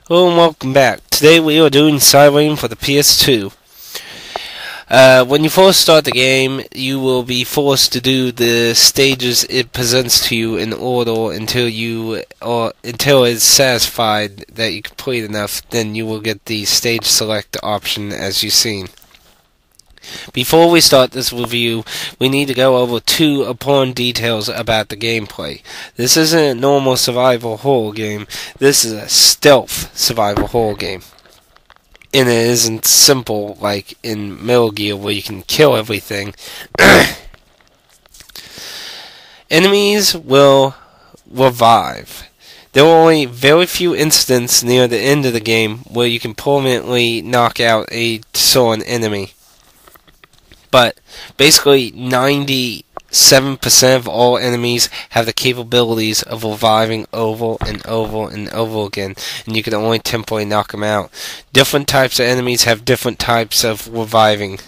Hello and welcome back. Today we are doing Siren for the PS2. When you first start the game, you will be forced to do the stages it presents to you in order until it's satisfied that you complete enough. Then you will get the stage select option as you've seen. Before we start this review, we need to go over two important details about the gameplay. This isn't a normal survival horror game. This is a stealth survival horror game. And it isn't simple like in Metal Gear where you can kill everything. Enemies will revive. There are only very few instances near the end of the game where you can permanently knock out a certain enemy. But basically 97% of all enemies have the capabilities of reviving over and over and over again, and you can only temporarily knock them out. Different types of enemies have different types of reviving.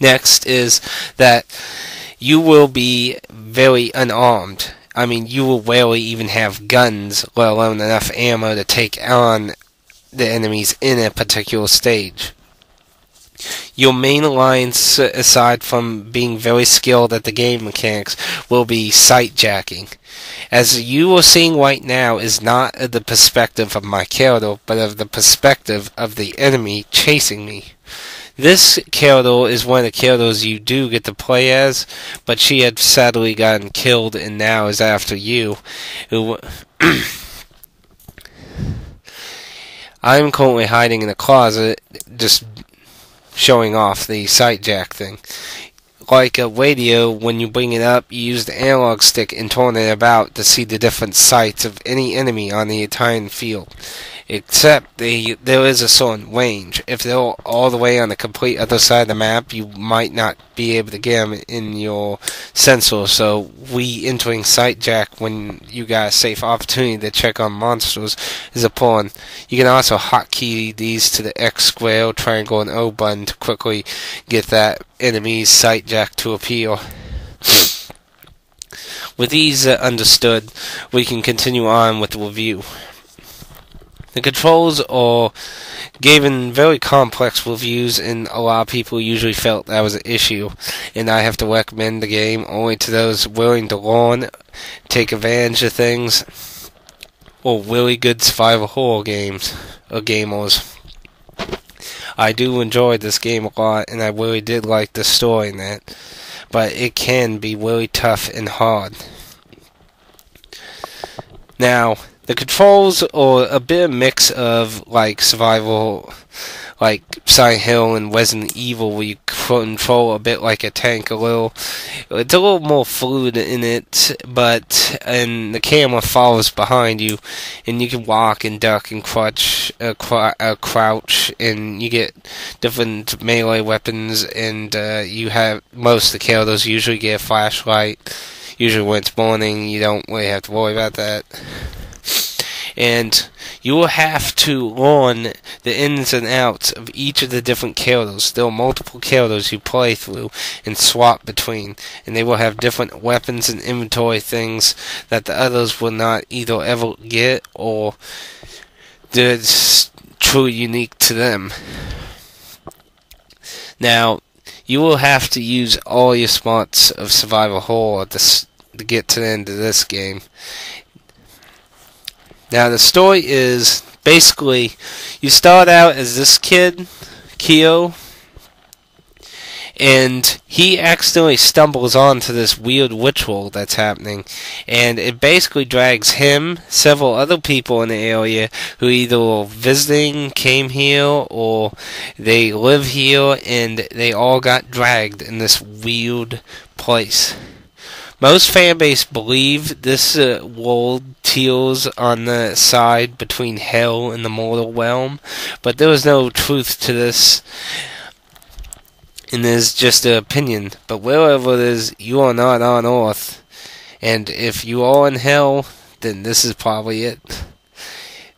Next is that you will be very unarmed. I mean, you will rarely even have guns, let alone enough ammo to take on the enemies in a particular stage. Your main alliance, aside from being very skilled at the game mechanics, will be sight jacking. As you are seeing right now is not the perspective of my character, but of the perspective of the enemy chasing me. This character is one of the characters you do get to play as, but she had sadly gotten killed and now is after you. I'm currently hiding in a closet, just showing off the sight jack thing. Like a radio, when you bring it up, you use the analog stick and turn it about to see the different sights of any enemy on the entire field. Except there is a certain range. If they're all the way on the complete other side of the map, you might not be able to get them in your sensor. So entering sight jack when you got a safe opportunity to check on monsters is a pawn. You can also hotkey these to the X, square, triangle, and O button to quickly get that enemy's sight jack to appear. With these understood, we can continue on with the review. The controls are given very complex reviews, and a lot of people usually felt that was an issue, and I have to recommend the game only to those willing to learn, take advantage of things, or really good survival horror games, or gamers. I do enjoy this game a lot, and I really did like the story in that, but it can be really tough and hard. Now, the controls are a bit of a mix of like survival, like Silent Hill and Resident Evil, where you control a bit like a tank a little. It's a little more fluid in it, and the camera follows behind you, and you can walk and duck and crouch, and you get different melee weapons, and you have most of the characters usually get a flashlight. Usually when it's morning, you don't really have to worry about that. And you will have to learn the ins and outs of each of the different characters. There are multiple characters you play through and swap between, and they will have different weapons and inventory things that the others will not either ever get or that's truly unique to them. Now, you will have to use all your smarts of survival horror to get to the end of this game. Now, the story is basically you start out as this kid, Kyo, and he accidentally stumbles onto this weird ritual that's happening, and it basically drags him, several other people in the area who either are visiting, came here, or they live here, and they all got dragged in this weird place. Most fanbase believe this world teeters on the side between hell and the mortal realm, but there is no truth to this, and it is just an opinion. But wherever it is, you are not on Earth, and if you are in hell, then this is probably it.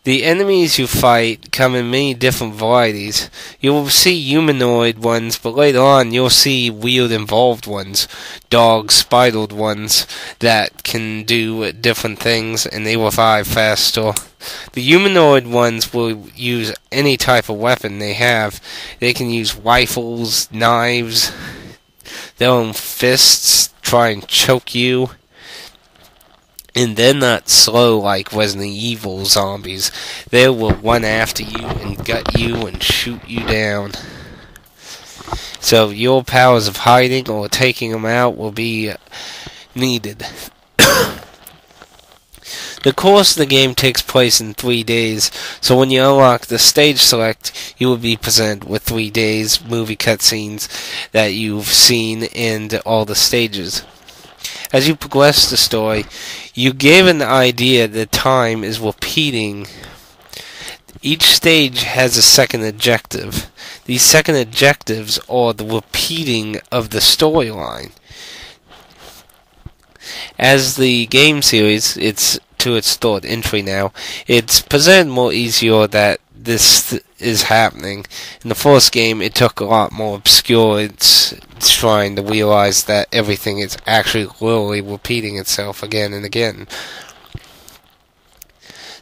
The enemies you fight come in many different varieties. You will see humanoid ones, but later on you'll see weird involved ones. Dog-spidled ones that can do different things, and they revive faster. The humanoid ones will use any type of weapon they have. They can use rifles, knives, their own fists, try and choke you. And they're not slow like Resident Evil zombies. They will run after you and gut you and shoot you down. So your powers of hiding or taking them out will be needed. The course of the game takes place in 3 days, so when you unlock the stage select, you will be presented with 3 days movie cutscenes that you've seen in all the stages. As you progress the story, you give an idea that time is repeating. Each stage has a second objective. These second objectives are the repeating of the storyline. As the game series, it's to its third entry now, it's presented more easier that this is happening. In the first game, it took a lot more obscure. It's trying to realize that everything is actually literally repeating itself again and again.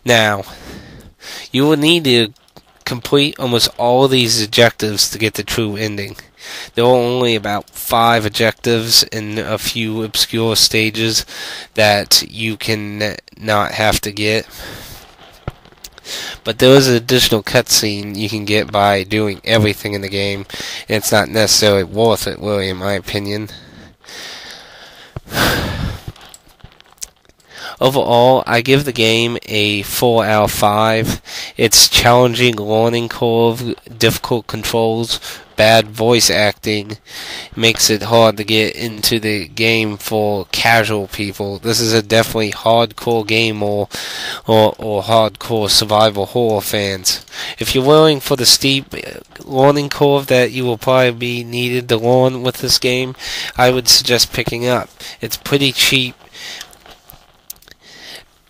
Now, you will need to complete almost all of these objectives to get the true ending. There are only about 5 objectives in a few obscure stages that you can not have to get. But there is an additional cutscene you can get by doing everything in the game, and it's not necessarily worth it, really, in my opinion. Overall, I give the game a 4 out of 5. It's challenging learning curve, difficult controls, bad voice acting makes it hard to get into the game for casual people. This is a definitely hardcore game or hardcore survival horror fans. If you're willing for the steep learning curve that you will probably be needed to learn with this game, I would suggest picking up. It's pretty cheap.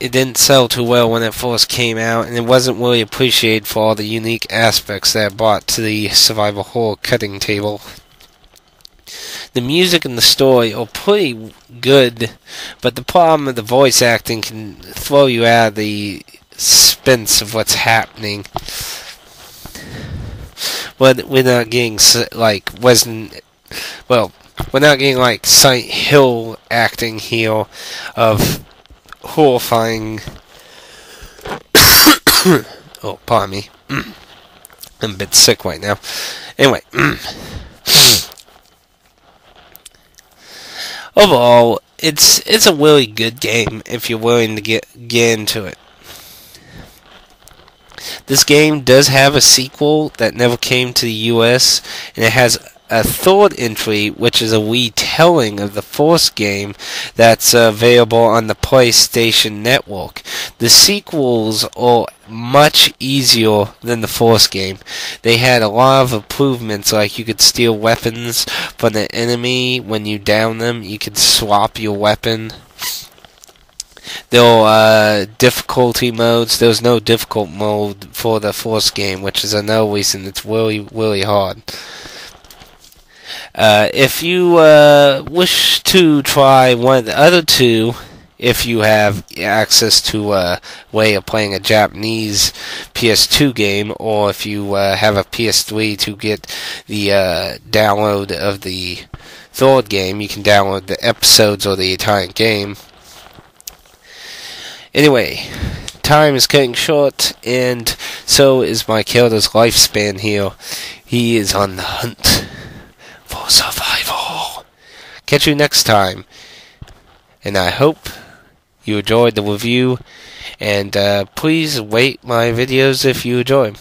It didn't sell too well when it first came out, and it wasn't really appreciated for all the unique aspects that it brought to the survival horror cutting table. The music and the story are pretty good, but the problem with the voice acting can throw you out of the suspense of what's happening. But we're not getting like we're not getting like Silent Hill acting here of horrifying. Oh, pardon me. I'm a bit sick right now. Anyway. Overall, it's a really good game if you're willing to get into it. This game does have a sequel that never came to the US, and it has a third entry, which is a retelling of the first game that's available on the PlayStation Network. The sequels are much easier than the first game. They had a lot of improvements, like you could steal weapons from the enemy when you down them. You could swap your weapon. There are difficulty modes. There was no difficult mode for the first game, which is another reason it's really, really hard. If you wish to try one of the other two, if you have access to a way of playing a Japanese PS2 game, or if you have a PS3 to get the download of the third game, you can download the episodes or the entire game. Anyway, time is cutting short, and so is my character's lifespan here. He is on the hunt for survival. Catch you next time, and I hope you enjoyed the review, and please rate my videos if you enjoy them.